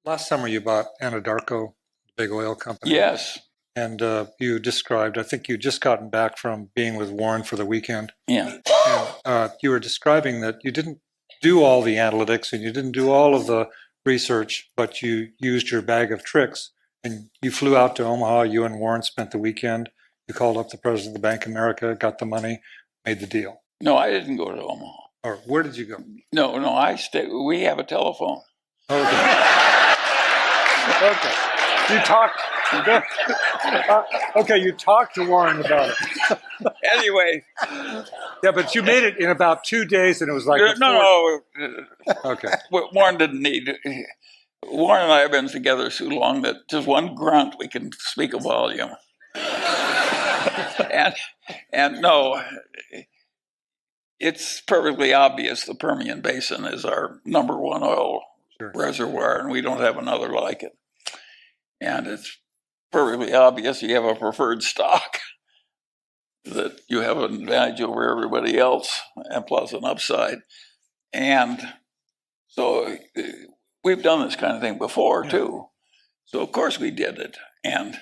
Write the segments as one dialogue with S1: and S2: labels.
S1: Last summer you bought Anadarko, big oil company.
S2: Yes.
S1: And you described, I think you'd just gotten back from being with Warren for the weekend.
S2: Yeah.
S1: And you were describing that you didn't do all the analytics and you didn't do all of the research, but you used your bag of tricks and you flew out to Omaha. You and Warren spent the weekend. You called up the president of the Bank of America, got the money, made the deal.
S2: No, I didn't go to Omaha.
S1: Or where did you go?
S2: No, we have a telephone.
S1: Okay. Okay. You talked. Okay, you talked to Warren about it.
S2: Anyway.
S1: Yeah, but you made it in about 2 days, and it was like
S2: no.
S1: Okay.
S2: Warren didn't need. Warren and I have been together so long that just one grunt we can speak a volume. and no, it's perfectly obvious the Permian Basin is our number one oil reservoir, and we don't have another like it. And it's perfectly obvious you have a preferred stock that you have an advantage over everybody else, and plus an upside. And so we've done this kind of thing before too. So of course we did it, and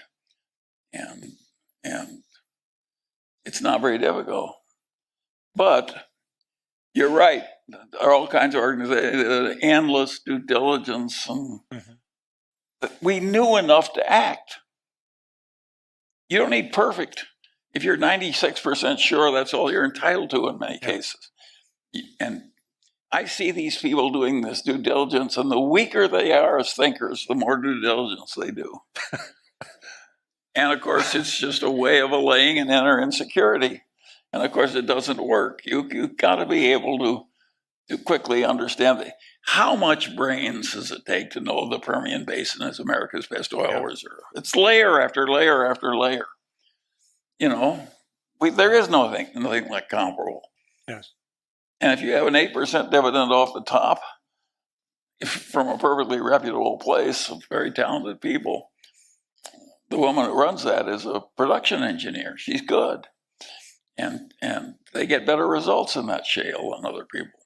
S2: it's not very difficult. But you're right. There are all kinds of organizations, endless due diligence, and we knew enough to act. You don't need perfect. If you're 96% sure, that's all you're entitled to in many cases. And I see these people doing this due diligence, and the weaker they are as thinkers, the more due diligence they do. And of course, it's just a way of allaying an inner insecurity. And of course, it doesn't work. You've got to be able to quickly understand how much brains does it take to know the Permian Basin is America's best oil reserve? It's layer after layer after layer. You know, there is nothing like comparable.
S1: Yes.
S2: And if you have an 8% dividend off the top from a perfectly reputable place of very talented people, the woman who runs that is a production engineer. She's good. And they get better results in that shale than other people.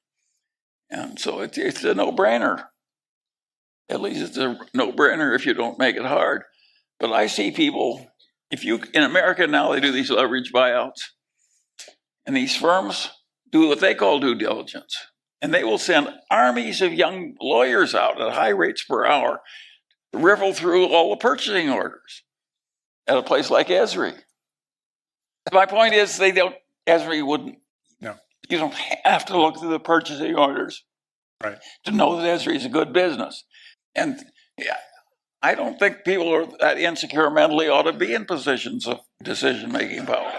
S2: And so it's a no-brainer. At least it's a no-brainer if you don't make it hard. But I see people, in America now, they do these leverage buyouts. And these firms do what they call due diligence. And they will send armies of young lawyers out at high rates per hour to riffle through all the purchasing orders at a place like Esri. My point is, Esri wouldn't.
S1: No.
S2: You don't have to look through the purchasing orders to know that Esri is a good business. And I don't think people are that insecure mentally ought to be in positions of decision-making power.